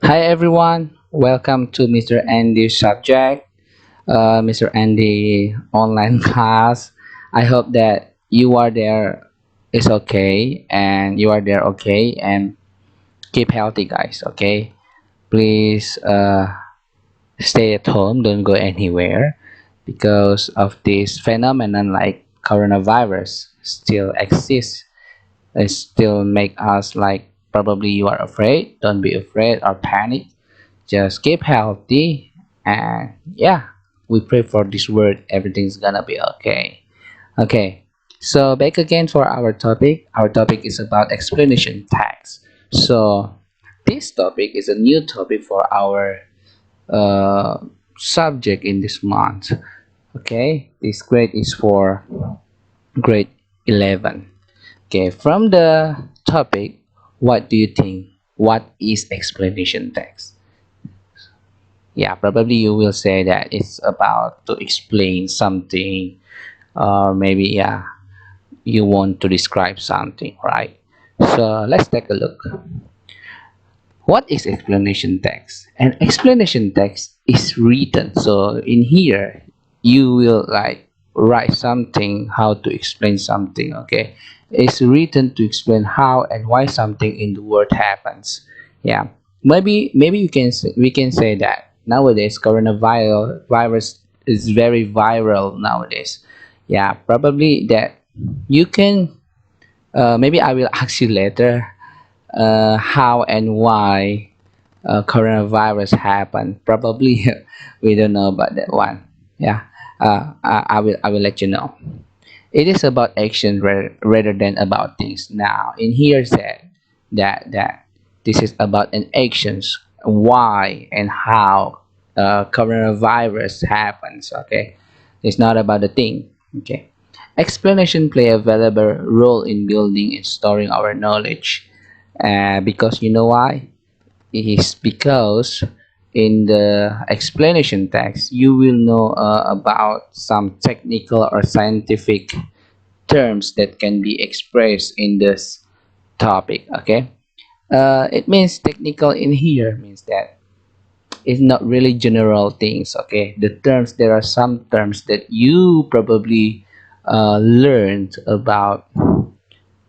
Hi everyone, welcome to Mr. Andy's subject, Mr. Andy online class. I hope that you are there is okay and you are there okay and keep healthy guys, okay? Please stay at home, don't go anywhere because of this phenomenon like coronavirus still exists. It still make us like probably you are afraid, don't be afraid or panic, just keep healthy and yeah, we pray for this word everything's gonna be okay. Okay, so back again for our topic is about explanation tags. So this topic is a new topic for our uh, subject in this month. Okay, this grade is for grade 11. Okay, from the topic, what do you think, what is explanation text? Yeah, probably you will say that it's about to explain something, or maybe yeah, you want to describe something, right? So let's take a look. What is explanation text? And explanation text is written. So in here, you will like write something, how to explain something. Okay, it's written to explain how and why something in the world happens. Yeah, maybe we can say that nowadays coronavirus virus is very viral nowadays. Yeah, probably that you can. Maybe I will ask you later how and why coronavirus happened. Probably we don't know about that one. Yeah, I will let you know. It is about action rather than about things. Now, in here said that this is about an actions, why and how coronavirus happens. Okay, it's not about the thing. Okay, explanation play a valuable role in building and storing our knowledge. Because you know why? It is because in the explanation text you will know about some technical or scientific terms that can be expressed in this topic. Okay, it means technical in here means that it's not really general things. Okay, the terms, there are some terms that you probably learned about,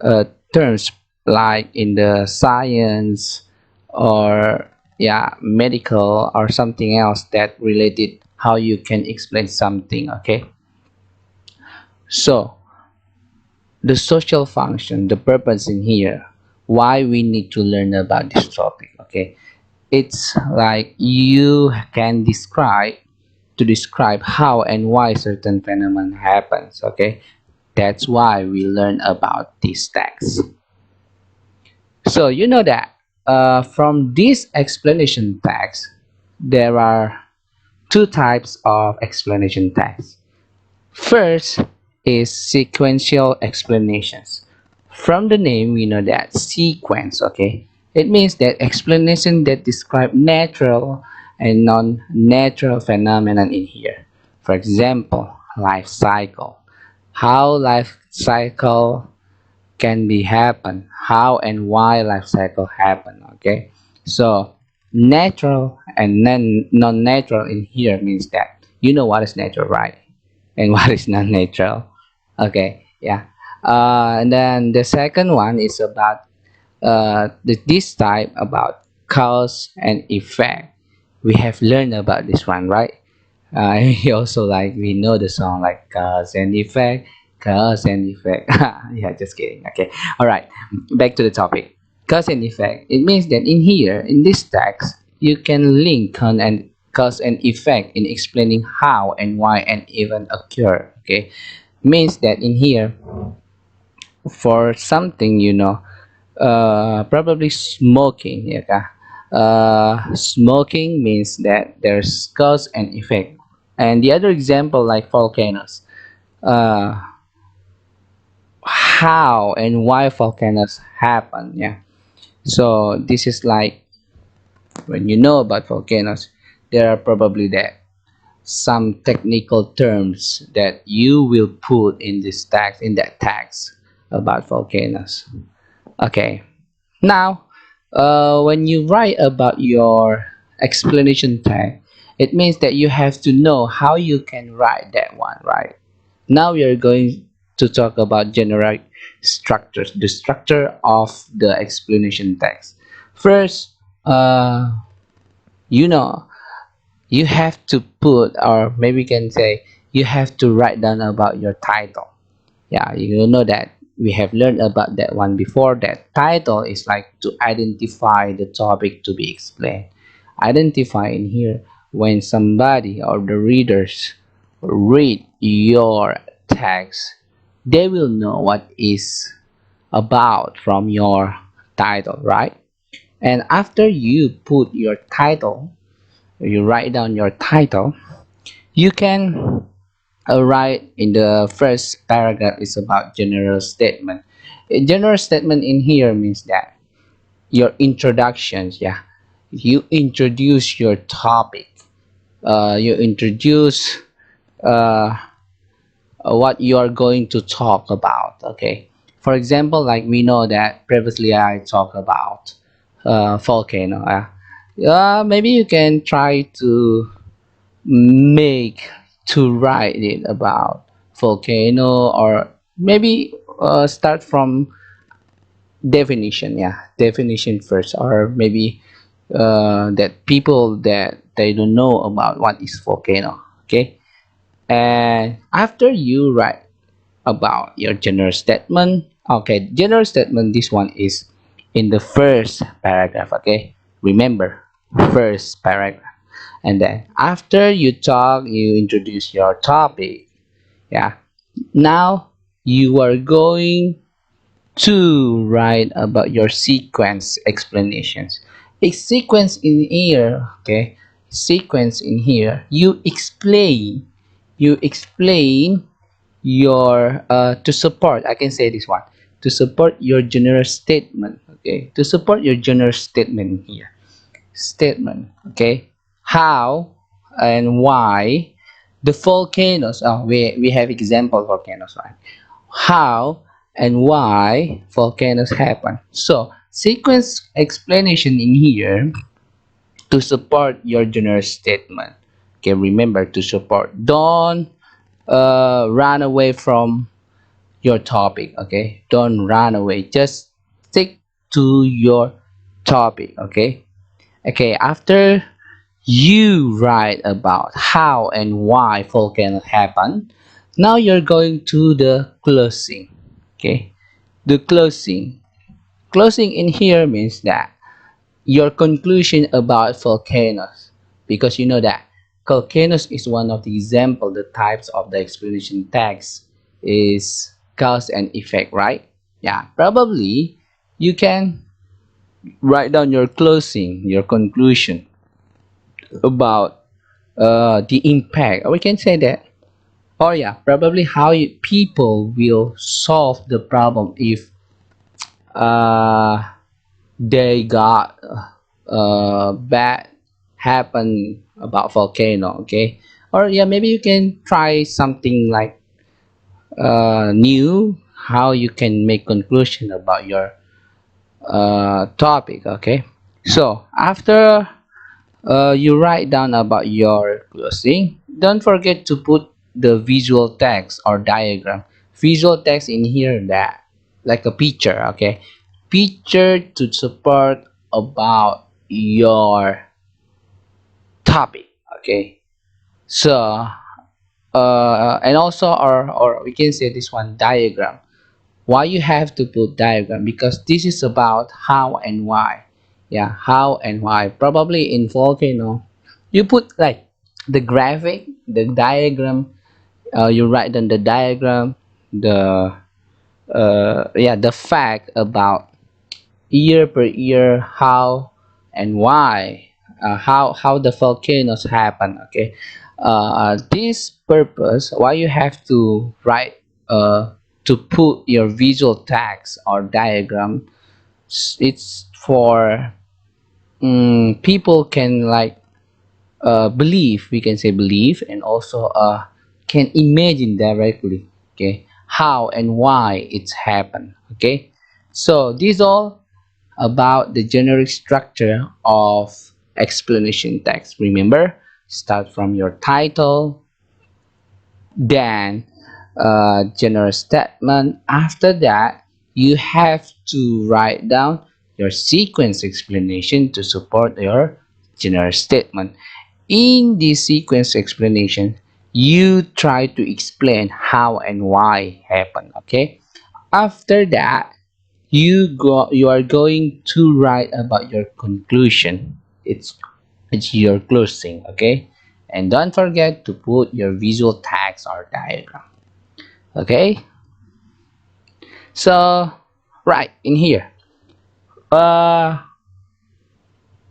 uh, terms like in the science or yeah medical or something else that related how you can explain something. Okay, so the social function, the purpose in here, why we need to learn about this topic. Okay, it's like you can describe how and why certain phenomenon happens. Okay, that's why we learn about these texts. So you know that from this explanation text there are two types of explanation text. First is sequential explanations. From the name, we know that sequence, okay? It means that explanation that describe natural and non-natural phenomenon in here. For example, life cycle. How life cycle can be happen, how and why life cycle happen. Okay, so natural and non-natural in here means that you know what is natural, right? And what is non-natural. Okay, yeah. And then the second one is about this type about cause and effect. We have learned about this one, right? We also like we know the song like cause and effect. Yeah, just kidding. Okay, all right. Back to the topic. Cause and effect. It means that in here in this text you can link cause and effect in explaining how and why an event occur. Okay, means that in here for something probably smoking. Yeah, smoking means that there's cause and effect. And the other example like volcanoes, uh, how and why volcanoes happen. Yeah, so this is like when you know about volcanoes there are probably that some technical terms that you will put in this text, in that text about volcanoes. Okay, now When you write about your explanation tag, it means that you have to know how you can write that one, right? Now we are going to talk about generic structures, the structure of the explanation text. First, you know, you have to put, or maybe we can say, you have to write down about your title. Yeah, you know that we have learned about that one before. That title is like to identify the topic to be explained. Identify in here when somebody or the readers read your text, they will know what is about from your title, right? And after you put your title, you write down your title, you can write in the first paragraph is about general statement. A general statement in here means that your introductions, yeah, you introduce your topic, you introduce uh, what you are going to talk about. Okay, for example, like we know that previously I talked about volcano. Maybe you can try to make to write it about volcano, or maybe start from definition, yeah, definition first, or maybe that people that they don't know about what is volcano. Okay, and after you write about your general statement, okay, general statement, this one is in the first paragraph. Okay, remember, first paragraph. And then after you talk, you introduce your topic. Yeah, now you are going to write about your sequence explanations. A sequence in here, okay, sequence in here, you explain your to support, I can say this one, to support your general statement. Okay, to support your general statement here, statement. Okay, how and why the volcanoes, oh, we have example volcanoes, right? How and why volcanoes happen. So sequence explanation in here to support your general statement. Okay, remember, to support, don't run away from your topic. Okay, don't run away, just stick to your topic. Okay. Okay, after you write about how and why volcano happen, now you're going to the closing. Okay, the closing. Closing in here means that your conclusion about volcanoes, because you know that volcanoes is one of the example, the types of the explanation text is cause and effect, right? Yeah, probably you can write down your closing, your conclusion about the impact, or we can say that, or yeah, probably how people will solve the problem if uh, they got bad happen about volcano. Okay, or yeah, maybe you can try something like new, how you can make conclusion about your topic. Okay, so after you write down about your closing, don't forget to put the visual text or diagram. Visual text in here, that like a picture. Okay, picture to support about your topic. Okay, so and also, or we can say this one, diagram. Why you have to put diagram? Because this is about how and why. Yeah, how and why. Probably in volcano, you put like the graphic, the diagram. You write down the diagram, the yeah, the fact about year per year, how and why, how the volcanoes happen. Okay, this purpose why you have to write, to put your visual text or diagram. It's for people can like believe, we can say believe, and also can imagine directly. Okay, how and why it's happened. Okay, so these all about the generic structure of explanation text. Remember, start from your title, then general statement. After that, you have to write down your sequence explanation to support your general statement. In this sequence explanation, you try to explain how and why happened. Okay. After that, you are going to write about your conclusion. It's your closing. Okay. And don't forget to put your visual tags or diagram. Okay. So right in here, uh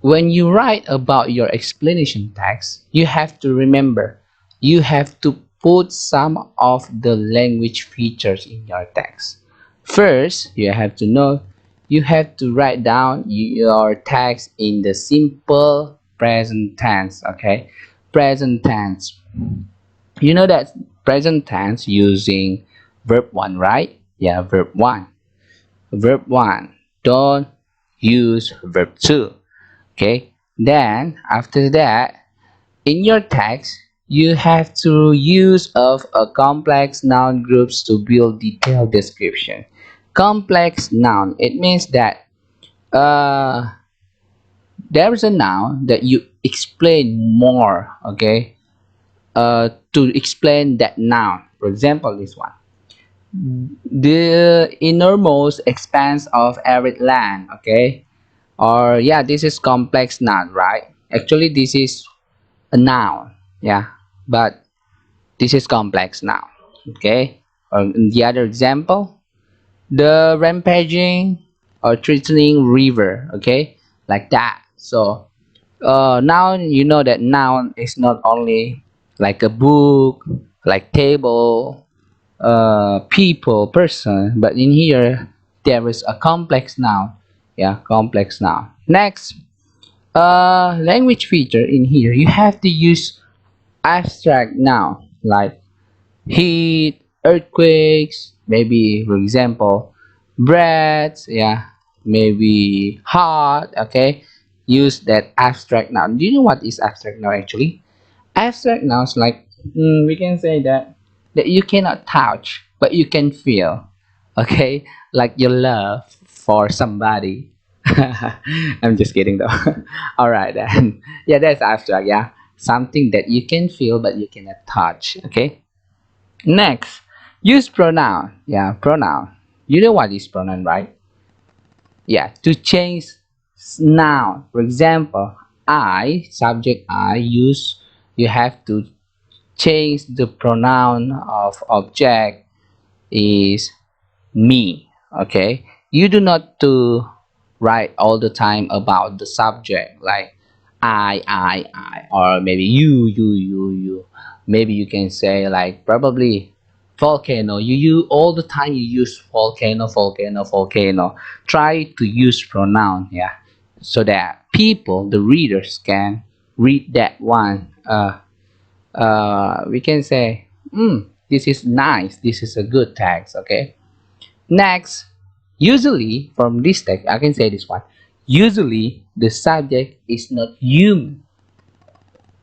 when you write about your explanation text, you have to remember you have to put some of the language features in your text. First, you have to know you have to write down your text in the simple present tense. Okay, present tense. You know that present tense using verb 1, right? Yeah, verb 1. Verb 1. Don't use verb 2. Okay, then after that, in your text you have to use of a complex noun groups to build detailed description. Complex noun, it means that uh there is a noun that you explain more. Okay, to explain that noun. For example, this one, the innermost expanse of arid land. Okay, or yeah, this is complex noun, right? Actually, this is a noun, yeah, but this is complex noun. Okay, in the other example, the rampaging or threatening river. Okay, like that. So now you know that noun is not only like a book, like table, people, person, but in here there is a complex noun. Yeah, complex noun. Next, language feature in here, you have to use abstract noun like heat, earthquakes, maybe for example, breath, yeah, maybe hot. Okay, use that abstract noun. Do you know what is abstract noun actually? Abstract nouns like, we can say that you cannot touch but you can feel. Okay, like your love for somebody. I'm just kidding though. All right then. Yeah, that's abstract. Yeah, something that you can feel but you cannot touch. Okay. Next, use pronoun. Yeah, pronoun. You know what is pronoun, right? Yeah, to change noun. For example, I, subject I, use, you have to change the pronoun of object is me. Okay, you do not to write all the time about the subject like I, or maybe you. Maybe you can say like probably volcano. You all the time you use volcano. Try to use pronoun, yeah, so that people, the readers, can read that one. We can say, this is nice. This is a good text. Okay. Next, usually from this text, I can say this one. Usually, the subject is not human.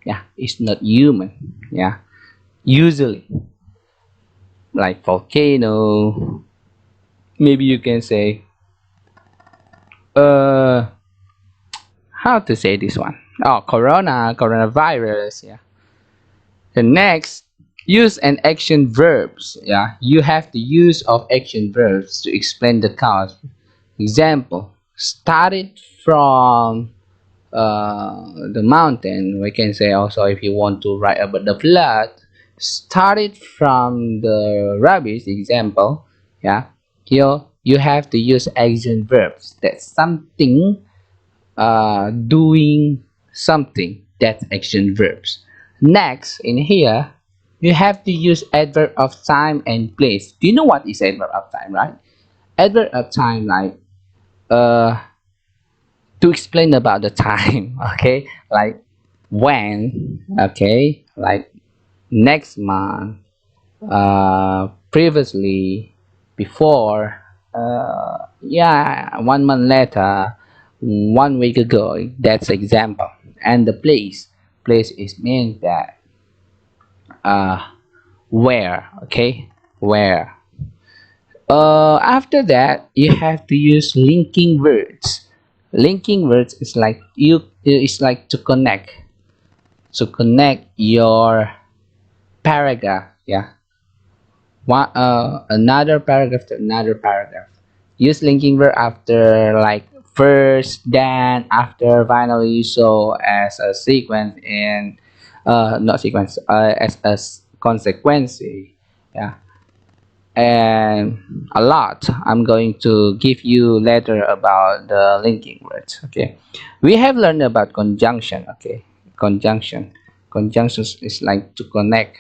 Yeah, it's not human. Yeah, usually, like volcano. Maybe you can say, uh, how to say this one? Oh, coronavirus. Yeah. The next, use and action verbs. Yeah, you have the use of action verbs to explain the cause. Example: started from the mountain. We can say also if you want to write about the flood, started from the rubbish. Example, yeah. Here you have to use action verbs. That's something, doing something. That's action verbs. Next, in here, you have to use adverb of time and place. Do you know what is adverb of time, right? Adverb of time, like uh, to explain about the time. Okay, like when. Okay, like next month, previously, before. Yeah, 1 month later, 1 week ago. That's example. And the place is means that uh where. Okay, where. After that, you have to use linking words. Linking words is like you. It's like to connect your paragraph. Yeah, another paragraph to another paragraph. Use linking verb after like first, then, after, finally, so as a sequence in not sequence as a consequence. Yeah, and a lot. I'm going to give you later about the linking words. Okay, we have learned about conjunction. Okay, conjunction. Conjunctions is like to connect.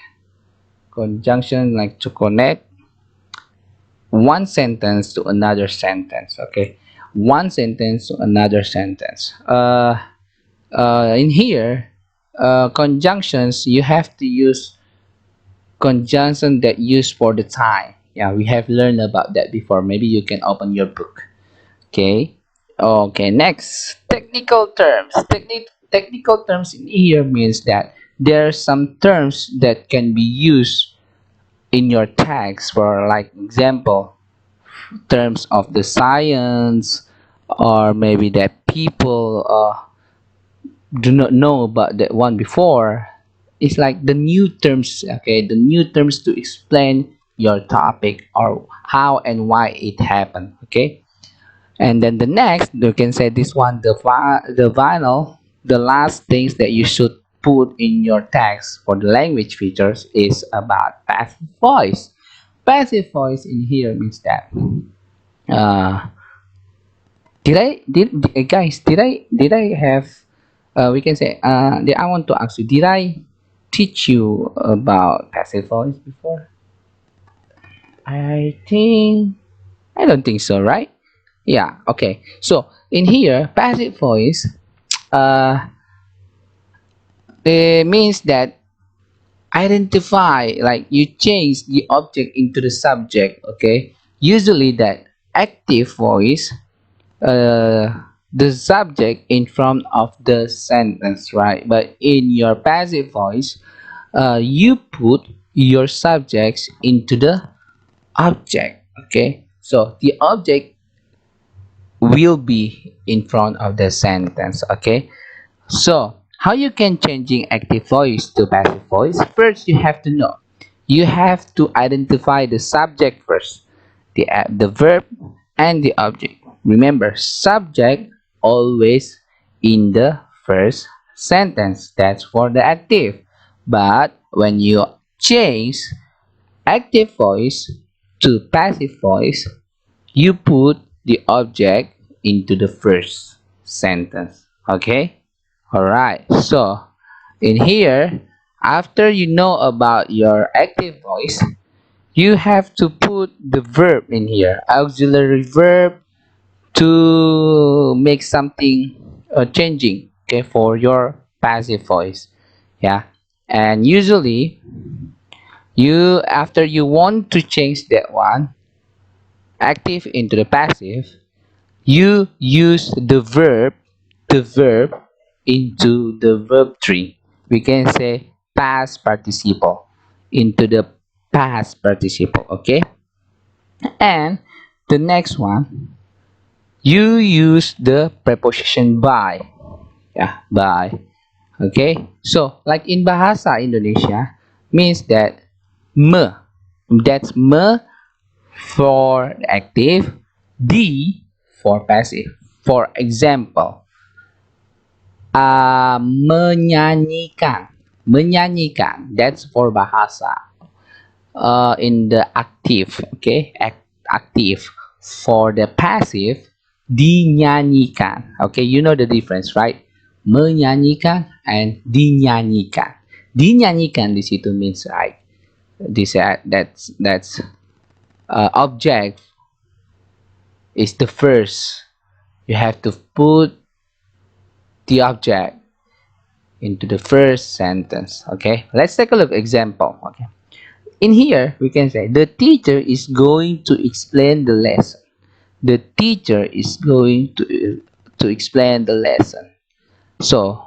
Conjunction like to connect one sentence to another sentence. Okay, one sentence to another sentence. In here, conjunctions, you have to use conjunction that use for the time. Yeah, we have learned about that before. Maybe you can open your book. Okay. Okay, next, technical terms. Technical terms in here means that there are some terms that can be used in your text. For like example, terms of the science, or maybe that people do not know about that one before. It's like the new terms. Okay, the new terms to explain your topic or how and why it happened. Okay, and then the next, you can say this one, the vinyl. The last things that you should put in your text for the language features is about passive voice. Passive voice in here means that uh, guys, did I have we can say I want to ask you, did I teach you about passive voice before? I think I don't think so, right? Yeah, okay. So in here, passive voice uh it means that identify, like you change the object into the subject. Okay, usually that active voice, uh, the subject in front of the sentence, right? But in your passive voice, you put your subjects into the object. Okay, so the object will be in front of the sentence. Okay, so how you can changing active voice to passive voice? First, you have to know. You have to identify the subject first, the verb and the object. Remember, subject always in the first sentence. That's for the active. But when you change active voice to passive voice, you put the object into the first sentence. Okay? Alright. So, in here, after you know about your active voice, you have to put the verb in here, auxiliary verb, to make something changing, okay, for your passive voice. Yeah, and usually you, after you want to change that one active into the passive, you use the verb into the verb tree. We can say past participle into the past participle. Okay, and the next one, you use the preposition by. Yeah, by. Okay, so like in bahasa Indonesia means that me, that's me for active, D for passive. For example, menyanyikan, menyanyikan, that's for bahasa. In the active, okay, active. For the passive, dinyanyikan. Okay, you know the difference, right? Menyanyikan and dinyanyikan. Dinyanyikan di situ means like this. That's object is the first. You have to put the object into the first sentence. Okay, let's take a look example. Okay, in here we can say the teacher is going to explain the lesson. the teacher is going to explain the lesson. So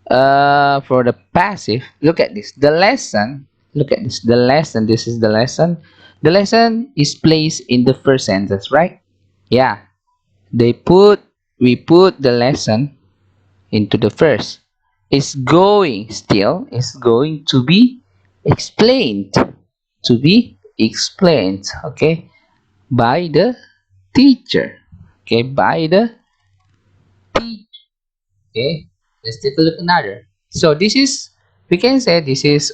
for the passive, look at this, the lesson, look at this, the lesson, this is the lesson. The lesson is placed in the first sentence, right? Yeah, they put we put the lesson into the first. Is going, still is going to be explained, to be explained, okay, by the teacher, okay, by the teacher. Okay, let's take a look another. So this is, we can say this is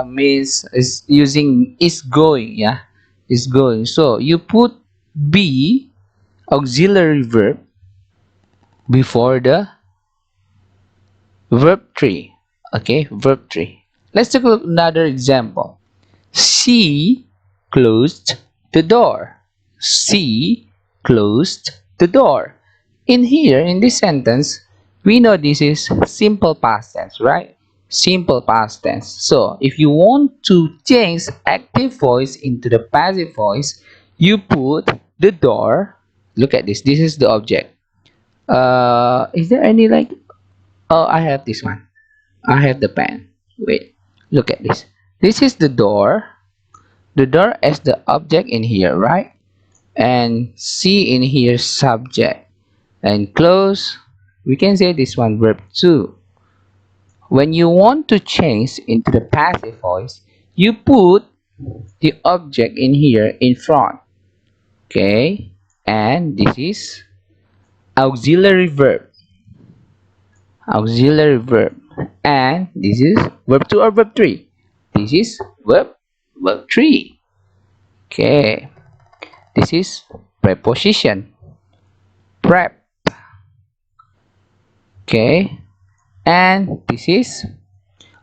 means is using is going, yeah, is going. So you put be auxiliary verb before the verb 3. Okay, verb 3. Let's take a look another example. She closed the door. She closed the door. In here, in this sentence, we know this is simple past tense, right? Simple past tense. So, if you want to change active voice into the passive voice, you put the door. Look at this. This is the object. Is there any like? Oh, I have this one. I have the pen. Wait. Look at this. This is the door. The door as the object in here, right? And see in here subject. And close, we can say this one verb 2. When you want to change into the passive voice, you put the object in here in front. Okay? And this is auxiliary verb. Auxiliary verb. And this is verb 2 or verb 3. This is verb 3. Okay. This is preposition. Prep. Okay. And this is,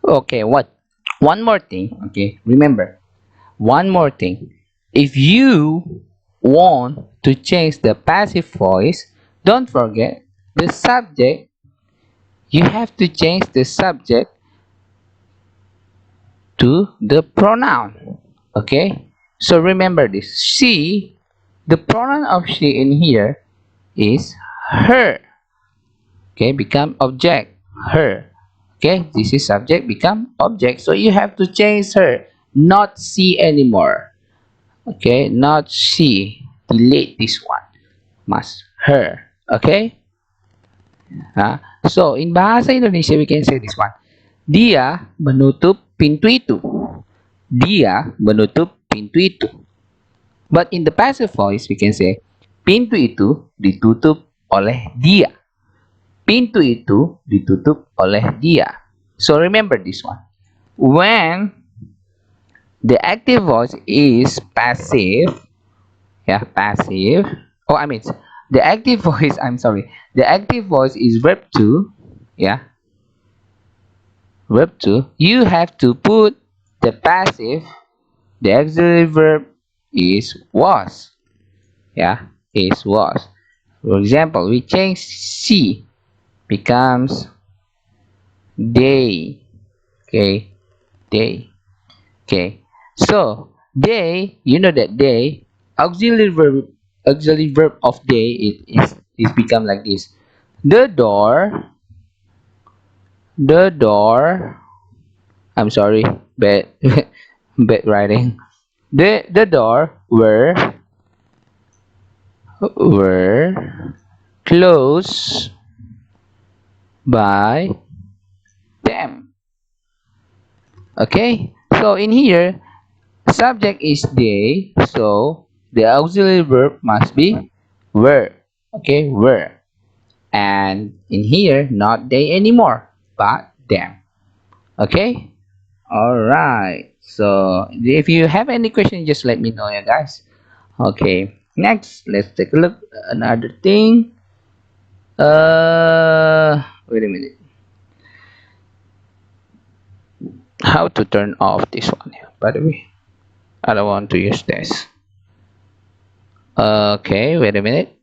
okay, what, one more thing, okay, remember, one more thing, if you want to change the passive voice, don't forget the subject. You have to change the subject to the pronoun. Okay, so remember this, she, the pronoun of she in here is her. Okay, become object, her. Okay, this is subject become object, so you have to change her, not she anymore. Okay, not she, delete this one, must her. Okay, so in bahasa Indonesia we can say this one, dia menutup pintu itu, dia menutup pintu itu. But in the passive voice we can say pintu itu ditutup oleh dia, pintu itu ditutup oleh dia. So remember this one. When the active voice is passive, yeah, passive. Oh, I mean, the active voice, I'm sorry. The active voice is verb 2, yeah, verb 2. You have to put the passive, the auxiliary verb is was, yeah, is was. For example, we change she becomes they. Okay, they. Okay, so they, you know that they, auxiliary verb of they, it become like this. The door, the door. I'm sorry, bad bad writing. The door were closed by them. Okay, so in here subject is they, so the auxiliary verb must be were. Okay, were. And in here, not they anymore, but them. Okay, all right. So if you have any question, just let me know, yeah, guys. Okay, next, let's take a look at another thing. Wait a minute. How to turn off this one? By the way, I don't want to use this. Okay, wait a minute.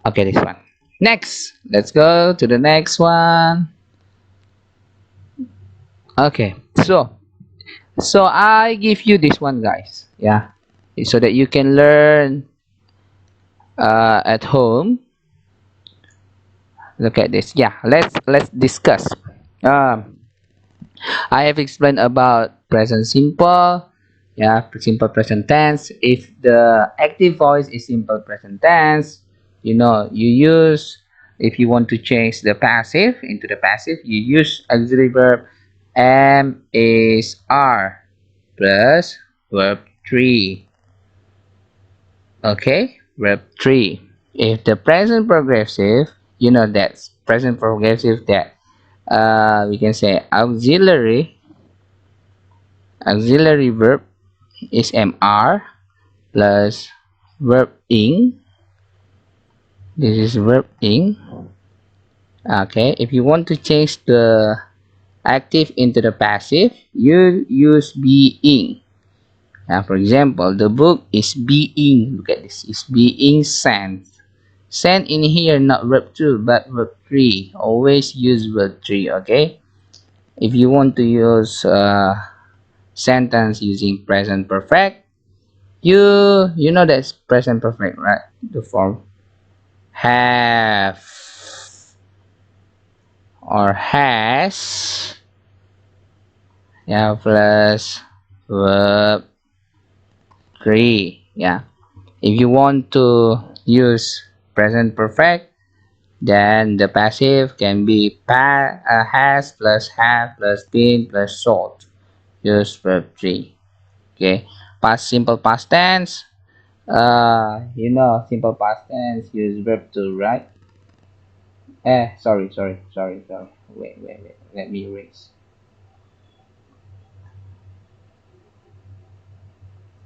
Okay, this one. Next, let's go to the next one. Okay, so So I give you this one, guys. Yeah, so that you can learn at home. Look at this. Yeah, let's discuss. Um, I have explained about present simple. Yeah, simple present tense. If the active voice is simple present tense, you use. If you want to change the passive into the passive, you use auxiliary verb am is are plus verb 3. Okay, verb 3. If the present progressive, that's present progressive, that we can say auxiliary verb is mr plus verb ing. This is verb ing. Okay, if you want to change the active into the passive, you use being. For example, the book is being, look at this, is being sent. Sent in here, not verb 2 but verb 3. Always use verb 3. Okay, if you want to use sentence using present perfect, you know that's present perfect, right? The form have or has, yeah, plus verb 3. Yeah, if you want to use present perfect, then the passive can be has plus have plus been plus sold. Use verb 3. Okay, simple past tense. Simple past tense use verb 2, right? Sorry. Wait. Let me erase.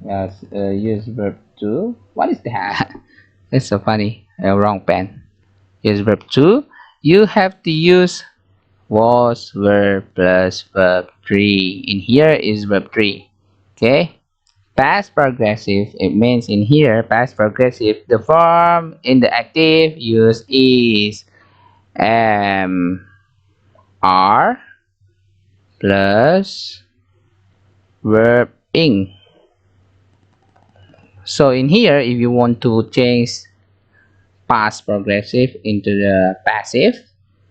Yes, use verb 2. What is that? It's so funny. Wrong pen. Use verb 2. You have to use was verb plus verb 3. In here is verb 3. Okay? Past progressive, it means in here, past progressive, the form in the active use is are plus verb ing. So in here, if you want to change past progressive into the passive,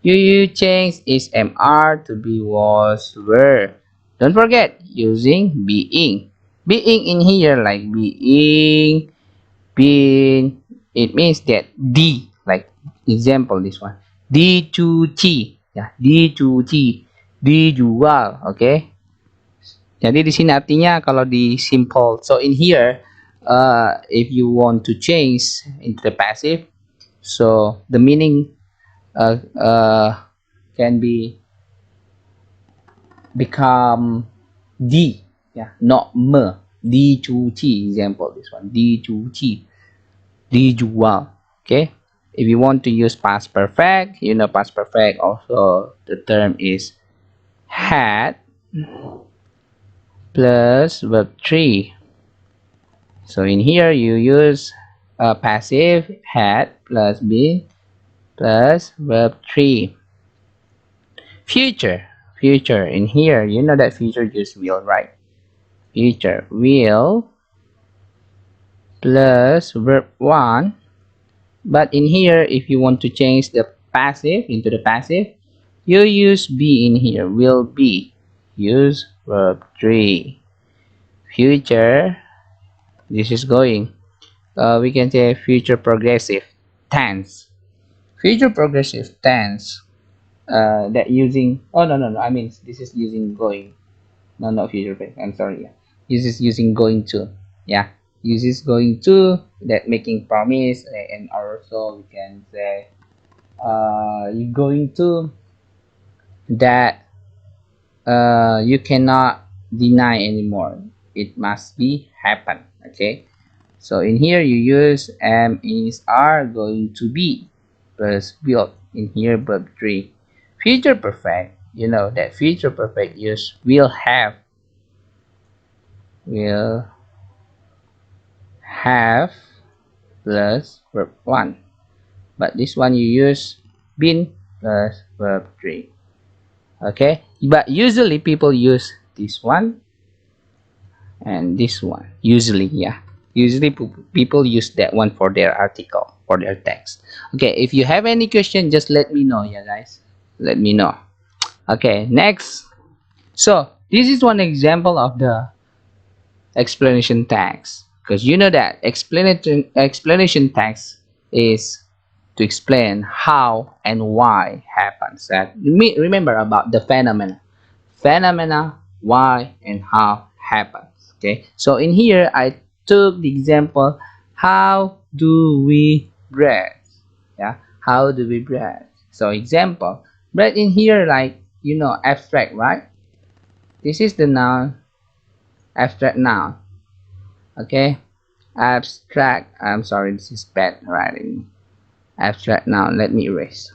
you change is mr to be was were. Don't forget using being. Being in here, like being, been, it means that d, like example this one, dicuci, ya, dicuci, dijual. Okay, jadi di sini artinya kalau di simple. So in here, if you want to change into the passive, so the meaning can be become d, yeah, not me. Dicuci, example this one, dicuci, dijual. Okay, if you want to use past perfect, past perfect also the term is had plus verb 3. So in here you use passive had plus been plus verb 3. Future. Future in here, you know that future use will, right? Future will plus verb 1. But in here, if you want to change the passive into the passive, you use be in here, will be. Use verb 3. Future, this is going. We can say future progressive tense. Future progressive tense, that using, oh no, I mean this is using going. No, not future perfect, I'm sorry. Yeah, this is using going to. Yeah, uses going to, that making promise, and also we can say you going to, that you cannot deny anymore, it must be happen. Okay, so in here you use am is are going to be plus built in here verb 3. Future perfect, you know that future perfect use will have plus verb 1, but this one you use been plus verb 3. Okay, but usually people use this one, and this one usually, yeah, usually people use that one for their article, for their text. Okay, if you have any question, just let me know, yeah guys, let me know. Okay, next. So this is one example of the explanation text, because you know that explanation text is to explain how and why happens. That remember about the phenomena, why and how happens. Okay, so in here I took the example, how do we breathe? Yeah, how do we breathe? So example, breathe in here, like, abstract, right? This is the noun, abstract noun. Okay, abstract, I'm sorry, this is bad writing. Abstract noun, let me erase.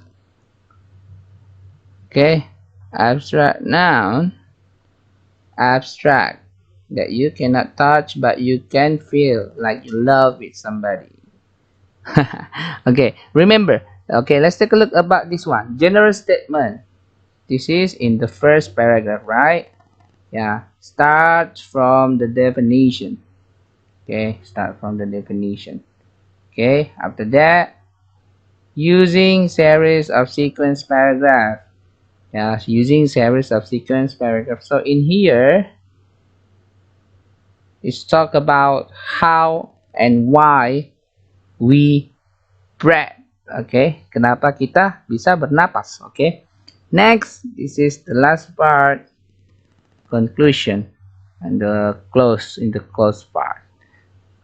Okay, abstract noun, abstract, that you cannot touch but you can feel like you love with somebody. Okay, remember. Okay, let's take a look about this one, general statement. This is in the first paragraph, right? Yeah, start from the definition. Okay, start from the definition. Okay, after that, using series of sequence paragraph. Yeah, using series of sequence paragraph. So in here, it's talk about how and why we breathe. Okay, kenapa kita bisa bernapas? Okay, next, this is the last part, conclusion, and the close, in the close part.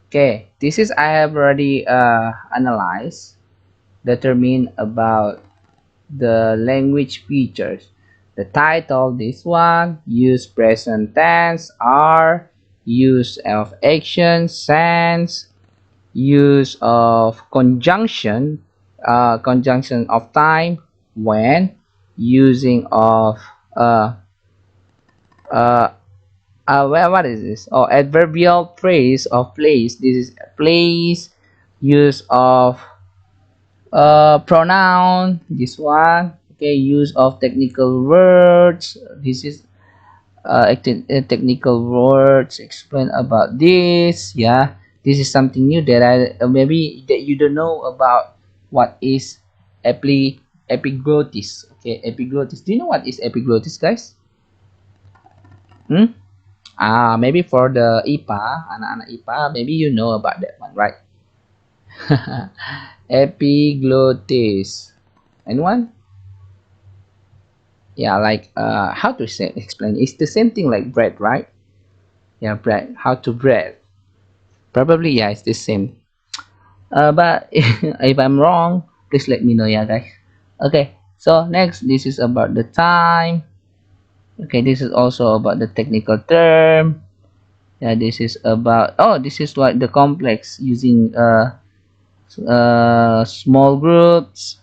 Okay, this is I have already analyzed, determined about the language features. The title, this one, use present tense, are, use of action, sense, use of conjunction, conjunction of time, when, using of uh, well, what is this? Oh, adverbial phrase of place. This is place, use of pronoun, this one. Okay, use of technical words, this is technical words explain about this. Yeah, this is something new that I maybe that you don't know about. What is epiglottis? Okay, epiglottis, do you know what is epiglottis, guys? Hmm? Maybe for the IPA, anak-anak IPA, maybe you know about that one, right? Epiglottis, anyone? Yeah, like how to say, explain, it's the same thing like bread, right? Yeah, bread, how to bread, probably, yeah, it's the same. But if I'm wrong, please let me know, yeah guys. Okay, so next, this is about the time. Okay, this is also about the technical term. Yeah, this is about, oh, this is what the complex, using small groups,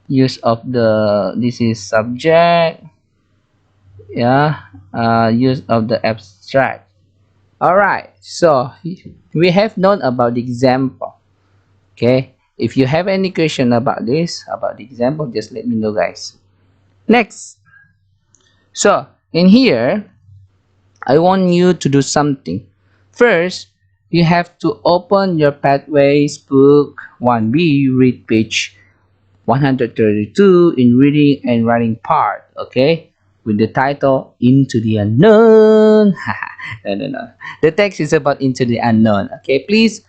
use of the, this is subject. Yeah, use of the abstract. All right, so we have known about the example. Okay, if you have any question about this, about the example, just let me know, guys. Next, so in here, I want you to do something. First, you have to open your Pathways book 1B, read page 132 in reading and writing part. Okay, with the title Into the Unknown. No, no, no, the text is about Into the Unknown. Okay, please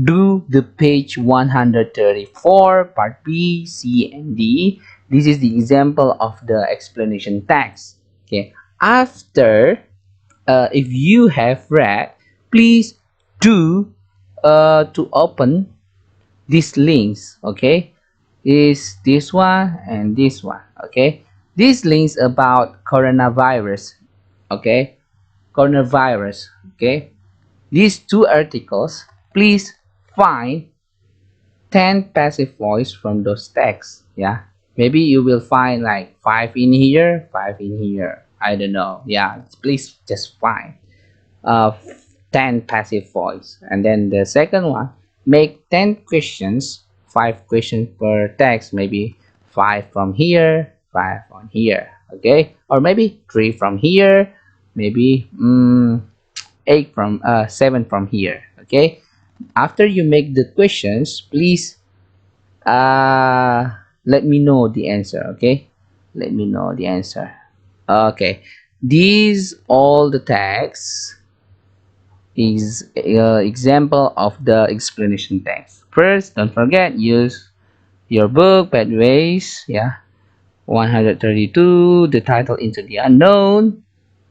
do the page 134, part B, C, and D. This is the example of the explanation text. Okay, after, if you have read, please do to open these links. Okay, is this one and this one. Okay, these links about coronavirus. Okay, coronavirus. Okay, these two articles, please find 10 passive voice from those texts. Yeah, maybe you will find like 5 in here, 5 in here, I don't know. Yeah, please just find uh 10 passive voice, and then the second one, make 10 questions, 5 questions per text, maybe 5 from here, 5 on here. Okay, or maybe 3 from here, maybe 8 from 7 from here. Okay, after you make the questions, please let me know the answer. Okay, let me know the answer. Okay, these all the text is example of the explanation text. First, don't forget, use your book pathways, yeah, 132, the title into the unknown.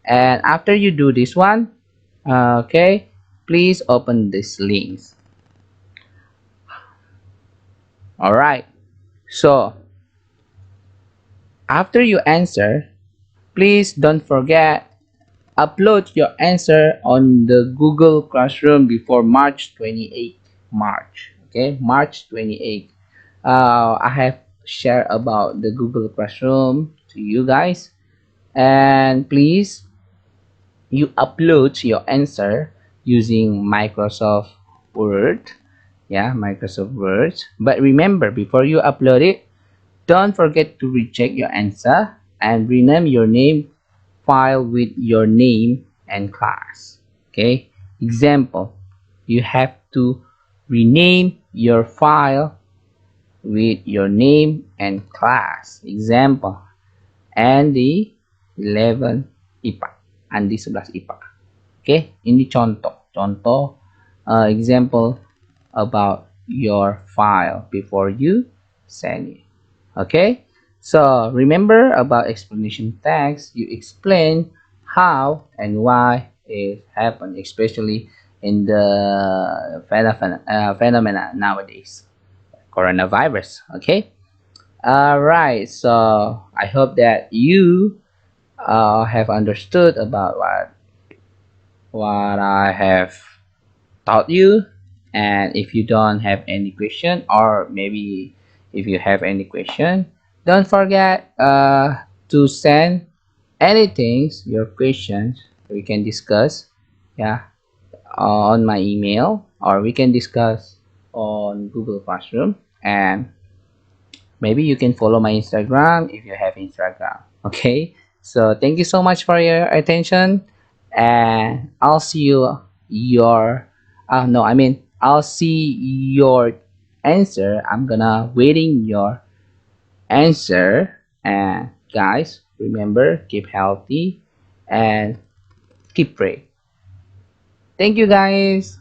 And after you do this one, okay, please open these links. All right, so after you answer, please don't forget, upload your answer on the Google Classroom before March 28th. March, okay, March 28th. I have shared about the Google Classroom to you guys, and please you upload your answer using Microsoft Word. Yeah, Microsoft Word. But remember, before you upload it, don't forget to recheck your answer and rename your name file with your name and class. Okay, example, you have to rename your file with your name and class. Example, Andy 11 IPA, Andy 11 IPA. Okay, ini contoh example about your file before you send it. Okay, so remember about explanation text, you explain how and why it happened, especially in the phenomena nowadays, coronavirus. Okay, all right, so I hope that you have understood about what I have taught you. And if you don't have any question, or maybe if you have any question, don't forget to send anything, your questions, we can discuss, yeah, on my email, or we can discuss on Google Classroom. And maybe you can follow my Instagram if you have Instagram. Okay, so thank you so much for your attention, and I'll see you your no, I mean, I'll see your answer. I'm gonna waiting your answer. And guys, remember, keep healthy and keep praying. Thank you guys.